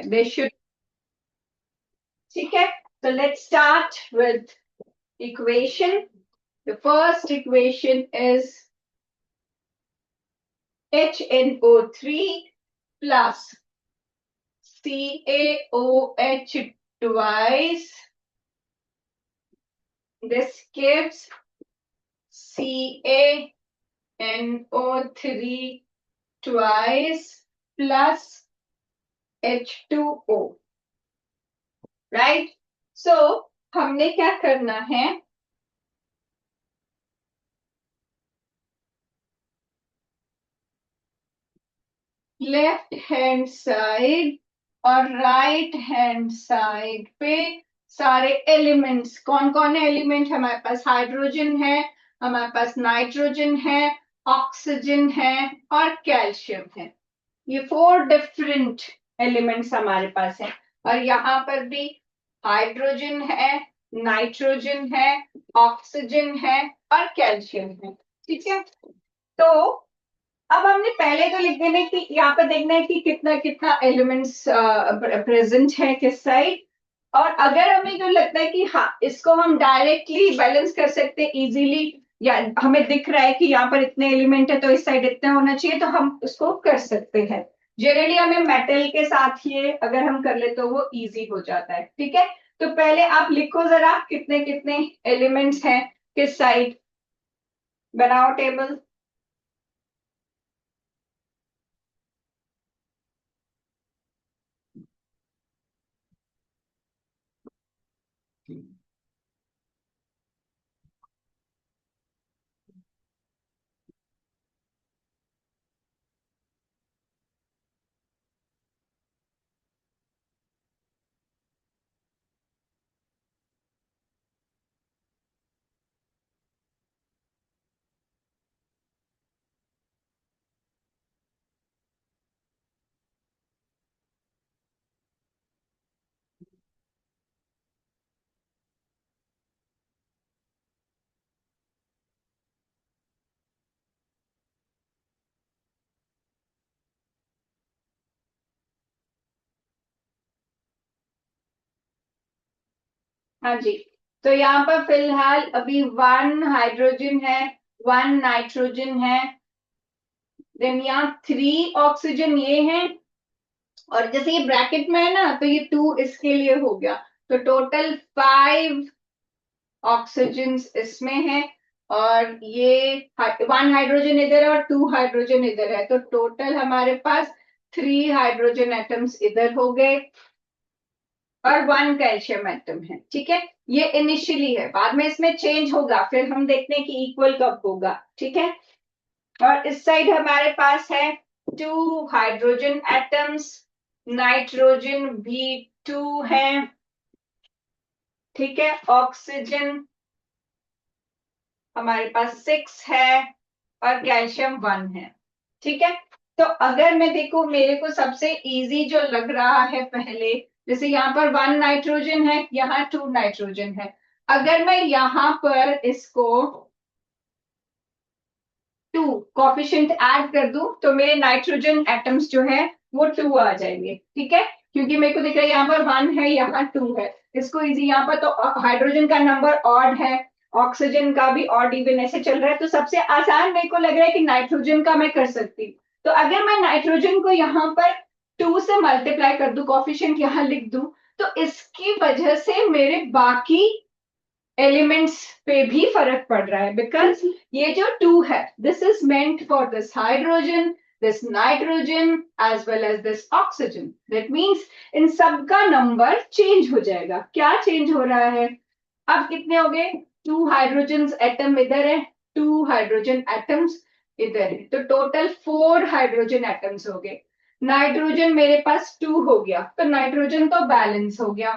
They should. ठीक है, so let's start with equation. The first equation is HNO3 plus CaOH twice. This gives CaNO3 twice plus H2O. Right? So हमने क्या करना है, left hand side और right hand side पे सारे elements, कौन कौन है एलिमेंट, हमारे पास हाइड्रोजन है, हमारे पास नाइट्रोजन है, ऑक्सीजन है और कैल्शियम है। ये 4 डिफरेंट एलिमेंट्स हमारे पास है। और यहाँ पर भी हाइड्रोजन है, नाइट्रोजन है, ऑक्सीजन है और कैल्शियम है। ठीक है, तो अब हमने पहले तो लिख देना कि यहाँ पर देखना है कि कितना कितना एलिमेंट्स प्रेजेंट है किस साइड। और अगर हमें जो लगता है कि हाँ इसको हम डायरेक्टली बैलेंस कर सकते हैं इजीली, या हमें दिख रहा है कि यहाँ पर इतने एलिमेंट है तो इस साइड इतना होना चाहिए, तो हम उसको कर सकते हैं। जनरली हमें मेटल के साथ ये अगर हम कर ले तो वो इजी हो जाता है। ठीक है, तो पहले आप लिखो जरा कितने कितने एलिमेंट्स हैं किस साइड, बनाओ टेबल। हाँ जी, तो यहाँ पर फिलहाल अभी 1 हाइड्रोजन है, 1 नाइट्रोजन है, देन यहाँ 3 ऑक्सीजन ये है, और जैसे ये ब्रैकेट में है ना तो ये 2 इसके लिए हो गया, तो टोटल 5 ऑक्सीजन इसमें है, और ये 1 हाइड्रोजन इधर है और 2 हाइड्रोजन इधर है, तो टोटल हमारे पास 3 हाइड्रोजन एटम्स इधर हो गए और 1 कैल्शियम एटम है। ठीक है, ये इनिशियली है, बाद में इसमें चेंज होगा, फिर हम देखते हैं कि इक्वल कब होगा। ठीक है, और इस साइड हमारे पास है 2 हाइड्रोजन एटम्स, नाइट्रोजन भी 2 है। ठीक है, ऑक्सीजन हमारे पास 6 है और कैल्शियम 1 है। ठीक है, तो अगर मैं देखो मेरे को सबसे इजी जो लग रहा है पहले, जैसे यहाँ पर 1 नाइट्रोजन है, यहाँ 2 नाइट्रोजन है, अगर मैं यहाँ पर इसको 2 कॉफिशिएंट ऐड कर दूं तो मेरे नाइट्रोजन एटम्स जो है वो 2 आ जाएंगे। ठीक है, क्योंकि मेरे को दिख रहा है यहाँ पर 1 है, यहाँ 2 है, इसको इजी, यहाँ पर तो हाइड्रोजन का नंबर ऑड है, ऑक्सीजन का भी ऑड इवन ऐसे चल रहा है, तो सबसे आसान मेरे को लग रहा है कि नाइट्रोजन का मैं कर सकती हूँ। तो अगर मैं नाइट्रोजन को यहाँ पर 2 से मल्टीप्लाई कर दूं, कॉफिशिएंट यहाँ लिख दूं, तो इसकी वजह से मेरे बाकी एलिमेंट्स पे भी फर्क पड़ रहा है, बिकॉज ये जो 2 है this is meant for this hydrogen, this nitrogen as well as this oxygen, that means इन सबका नंबर चेंज हो जाएगा। क्या चेंज हो रहा है, अब कितने हो गए, 2 हाइड्रोजन एटम इधर है, 2 हाइड्रोजन एटम्स इधर है, तो टोटल 4 हाइड्रोजन एटम्स हो गए। नाइट्रोजन मेरे पास 2 हो गया, तो नाइट्रोजन तो बैलेंस हो गया।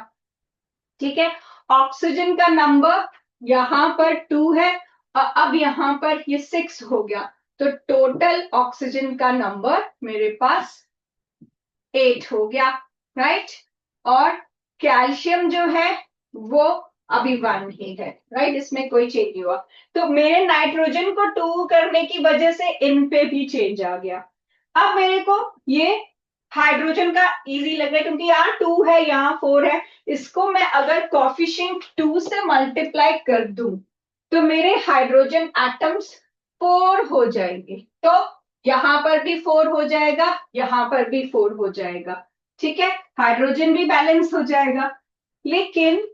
ठीक है, ऑक्सीजन का नंबर यहां पर 2 है और अब यहां पर ये 6 हो गया, तो टोटल ऑक्सीजन का नंबर मेरे पास 8 हो गया। राइट, और कैल्शियम जो है वो अभी 1 ही है। राइट, इसमें कोई चेंज नहीं हुआ, तो मेरे नाइट्रोजन को 2 करने की वजह से इन पे भी चेंज आ गया। अब मेरे को ये हाइड्रोजन का इजी लग रहा है क्योंकि यहाँ 2 है, यहाँ 4 है। इसको मैं अगर कॉफिशिएंट 2 से मल्टीप्लाई कर दूं तो मेरे हाइड्रोजन एटम्स 4 हो जाएंगे। तो यहां पर भी 4 हो जाएगा, यहां पर भी 4 हो जाएगा। ठीक है, हाइड्रोजन भी बैलेंस हो जाएगा। लेकिन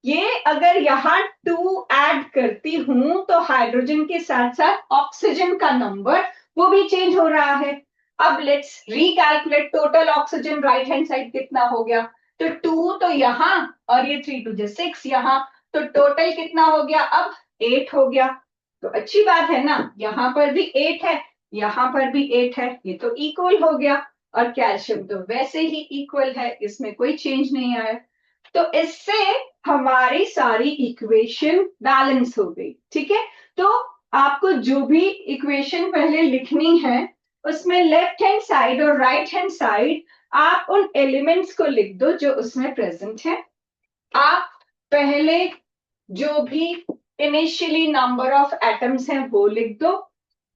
ये अगर यहाँ 2 ऐड करती हूं तो हाइड्रोजन के साथ साथ ऑक्सीजन का नंबर वो भी चेंज हो रहा है। अब let's recalculate total oxygen right hand side कितना हो गया। तो 2 तो यहाँ और ये 3 2 6 यहाँ, तो टोटल कितना हो गया अब 8 हो गया। तो अच्छी बात है ना, यहाँ पर भी 8 है, यहाँ पर भी 8 है, ये तो इक्वल हो गया। और कैल्शियम तो वैसे ही इक्वल है, इसमें कोई चेंज नहीं आया। तो इससे हमारी सारी इक्वेशन बैलेंस हो गई। ठीक है, तो आपको जो भी इक्वेशन पहले लिखनी है उसमें लेफ्ट हैंड साइड और राइट हैंड साइड आप उन एलिमेंट्स को लिख दो जो उसमें प्रेजेंट है। आप पहले जो भी इनिशियली नंबर ऑफ एटम्स हैं वो लिख दो,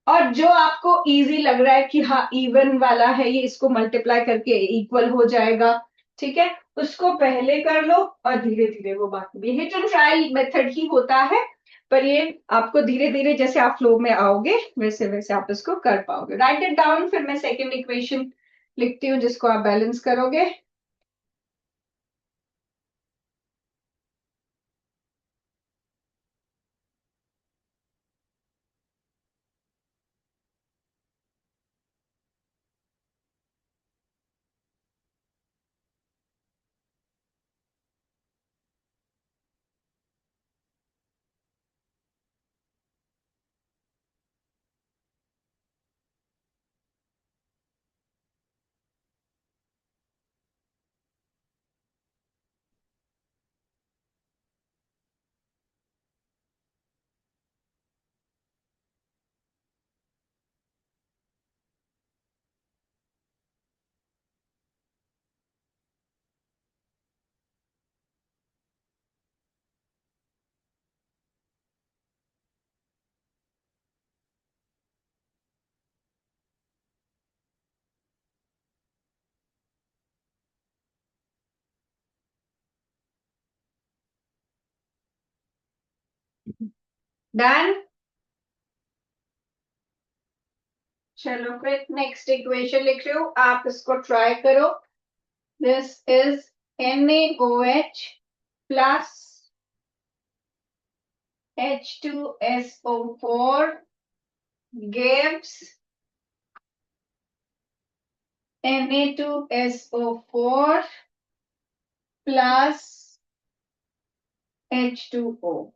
और जो आपको इजी लग रहा है कि हाँ इवन वाला है ये, इसको मल्टीप्लाई करके इक्वल हो जाएगा, ठीक है, उसको पहले कर लो और धीरे धीरे वो बाकी भी हिट एंड ट्रायल मेथड ही होता है। पर ये आपको धीरे धीरे जैसे आप फ्लो में आओगे वैसे वैसे आप इसको कर पाओगे। राइट इट डाउन, फिर मैं सेकेंड इक्वेशन लिखती हूँ जिसको आप बैलेंस करोगे। डन। चलो फिर नेक्स्ट इक्वेशन लिख रही हूँ, आप इसको ट्राई करो। This is NaOH plus H2SO4 gives Na2SO4 plus H2O।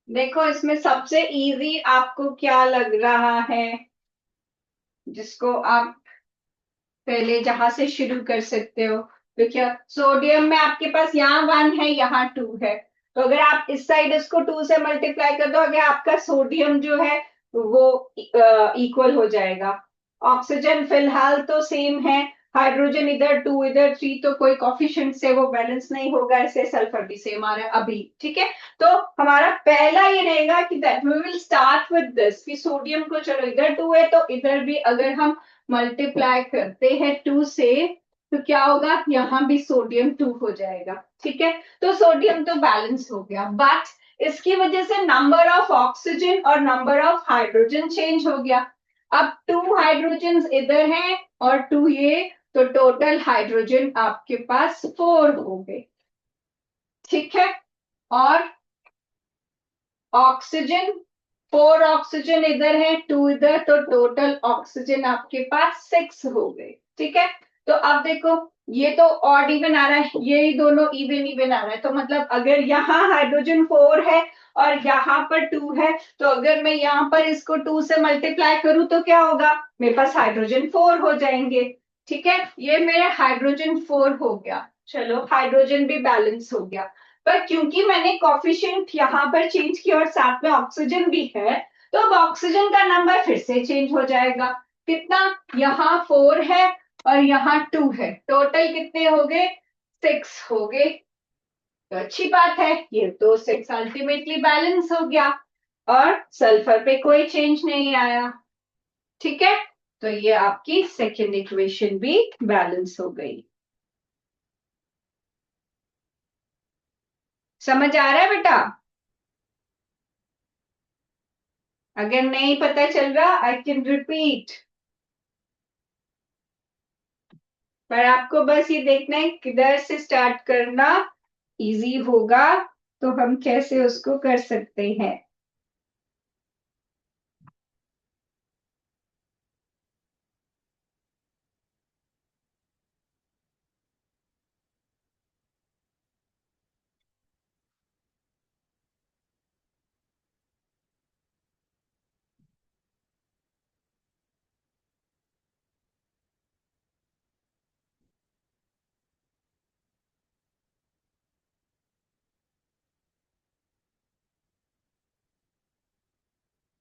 देखो इसमें सबसे इजी आपको क्या लग रहा है जिसको आप पहले जहां से शुरू कर सकते हो। तो क्या सोडियम में आपके पास यहाँ 1 है, यहाँ 2 है। तो अगर आप इस साइड इसको 2 से मल्टीप्लाई कर दो, अगर आपका सोडियम जो है वो इक्वल हो जाएगा। ऑक्सीजन फिलहाल तो सेम है, हाइड्रोजन इधर 2 इधर 3, तो कोई कॉफिशिएंट से वो बैलेंस नहीं होगा, ऐसे सल्फर भी सेम आ रहा है अभी। ठीक है, तो हमारा पहला ये रहेगा कि that we will start with this, कि सोडियम को चलो इधर 2 है तो इधर भी अगर हम मल्टीप्लाई करते हैं 2 से, तो क्या होगा, यहाँ भी सोडियम 2 हो जाएगा। ठीक है, तो सोडियम तो बैलेंस हो गया, बट इसकी वजह से नंबर ऑफ ऑक्सीजन और नंबर ऑफ हाइड्रोजन चेंज हो गया। अब 2 हाइड्रोजन इधर हैं और 2 ये, तो टोटल हाइड्रोजन आपके पास 4 हो गए। ठीक है, और ऑक्सीजन, 4 ऑक्सीजन इधर है, 2 इधर, तो टोटल ऑक्सीजन आपके पास 6 हो गए। ठीक है, तो अब देखो ये तो ऑड इवन आ रहा है, ये दोनों इवन इवन आ रहा है, तो मतलब अगर यहाँ हाइड्रोजन 4 है और यहाँ पर 2 है, तो अगर मैं यहाँ पर इसको 2 से मल्टीप्लाई करूं तो क्या होगा, मेरे पास हाइड्रोजन 4 हो जाएंगे। ठीक है, ये मेरे हाइड्रोजन 4 हो गया, चलो हाइड्रोजन भी बैलेंस हो गया। पर क्योंकि मैंने कॉफिशिएंट यहाँ पर चेंज किया और साथ में ऑक्सीजन भी है, तो अब ऑक्सीजन का नंबर फिर से चेंज हो जाएगा। कितना, यहाँ 4 है और यहाँ 2 है, टोटल कितने हो गए, 6 हो गए। तो अच्छी बात है, ये तो 6 अल्टीमेटली बैलेंस हो गया और सल्फर पे कोई चेंज नहीं आया। ठीक है, तो ये आपकी सेकेंड इक्वेशन भी बैलेंस हो गई। समझ आ रहा है बेटा? अगर नहीं पता चल रहा, आई कैन रिपीट, पर आपको बस ये देखना है किधर से स्टार्ट करना इजी होगा, तो हम कैसे उसको कर सकते हैं।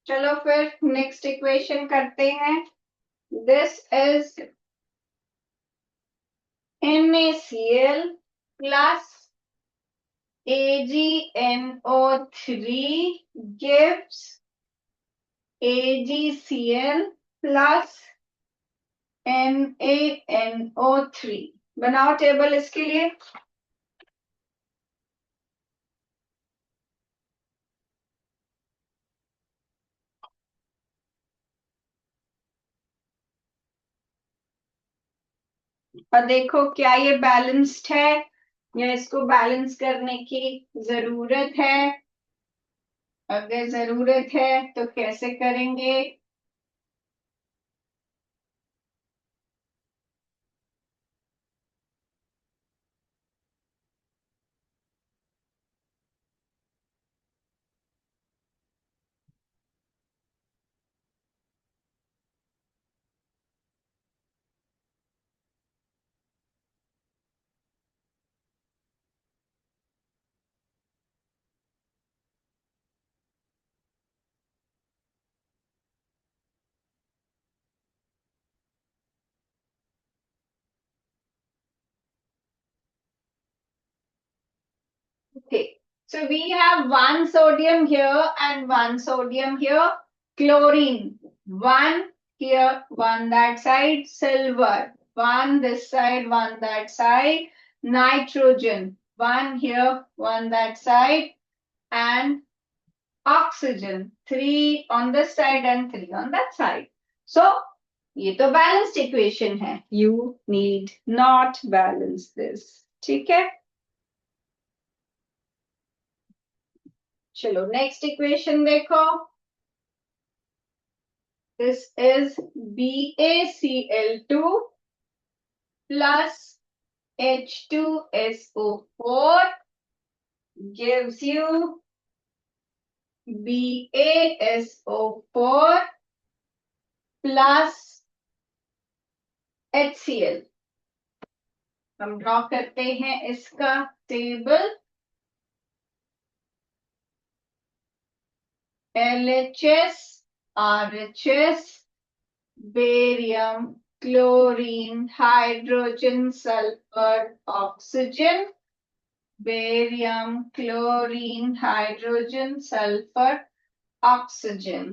चलो फिर नेक्स्ट इक्वेशन करते हैं। This is NaCl plus AgNO3 gives AgCl plus NaNO3। बनाओ टेबल इसके लिए। और देखो क्या ये बैलेंस्ड है या इसको बैलेंस करने की जरूरत है। अगर जरूरत है तो कैसे करेंगे। Okay, so we have one sodium here and one sodium here. Chlorine, one here, one that side. Silver, one this side, one that side. Nitrogen, one here, one that side. And oxygen, 3 on this side and 3 on that side. So, ये तो balanced equation है. You need not balance this. ठीक है? चलो next equation देखो। This is BaCl2 plus H2SO4 gives you BaSO4 plus HCl। हम draw करते हैं इसका table. LHS, RHS, barium, chlorine, hydrogen, sulphur, oxygen, barium, chlorine, hydrogen, sulphur, oxygen.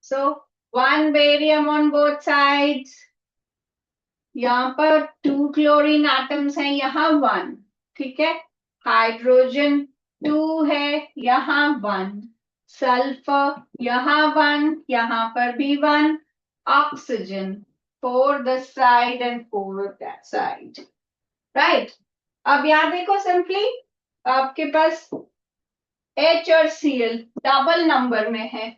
So 1 barium on both sides। यहाँ पर 2 chlorine atoms हैं, यहाँ 1। ठीक है, हाइड्रोजन 2 है, यहाँ 1, सल्फर यहाँ 1, यहाँ पर भी 1, oxygen 4 this side and 4 that side. Right, अब यहाँ देखो सिंपली आपके पास H और Cl डबल नंबर में है,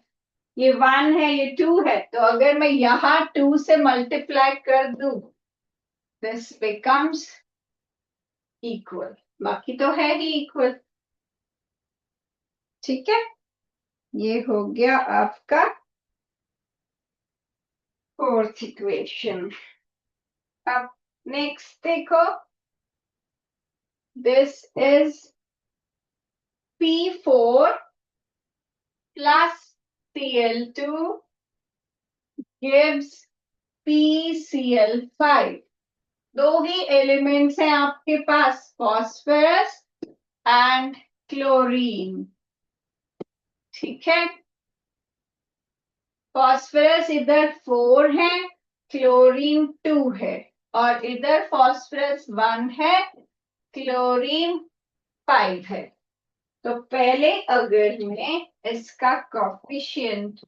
ये 1 है ये 2 है, तो अगर मैं यहाँ 2 से मल्टीप्लाई कर दूं दिस बिकम्स इक्वल, बाकी तो है ही इक्वल। ठीक है, ये हो गया आपका फोर्थ इक्वेशन। अब नेक्स्ट देखो, this is P4 plus Cl2 gives PCl5। दो ही एलिमेंट्स हैं आपके पास, फॉस्फोरस एंड क्लोरीन। ठीक है, फॉस्फोरस इधर 4 है, क्लोरीन 2 है, और इधर फॉस्फोरस 1 है, क्लोरीन 5 है। तो पहले अगर मैं इसका कॉफिशिएंट,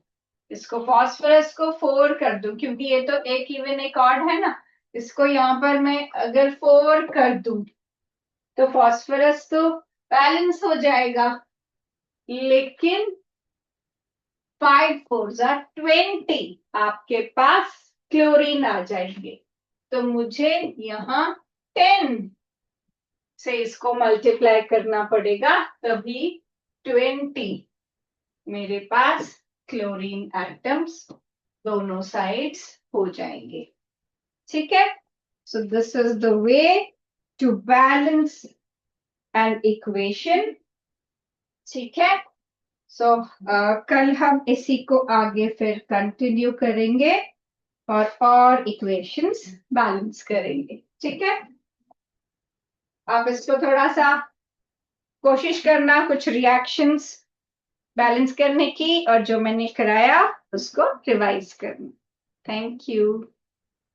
इसको फॉस्फोरस को 4 कर दूं, क्योंकि ये तो एक इवन एक ऑड है ना, इसको यहाँ पर मैं अगर 4 कर दूं तो फॉस्फोरस तो बैलेंस हो जाएगा, लेकिन 5 4 20 आपके पास क्लोरीन आ जाएंगे। तो मुझे यहाँ 10 से इसको मल्टीप्लाई करना पड़ेगा, तभी 20 मेरे पास क्लोरीन एटम्स दोनों साइड्स हो जाएंगे। ठीक है, so this is the way to balance an equation. ठीक है, सो कल हम इसी को आगे फिर कंटिन्यू करेंगे और इक्वेशंस बैलेंस करेंगे। ठीक है, आप इसको थोड़ा सा कोशिश करना कुछ रिएक्शंस बैलेंस करने की, और जो मैंने कराया उसको रिवाइज करना। Thank you.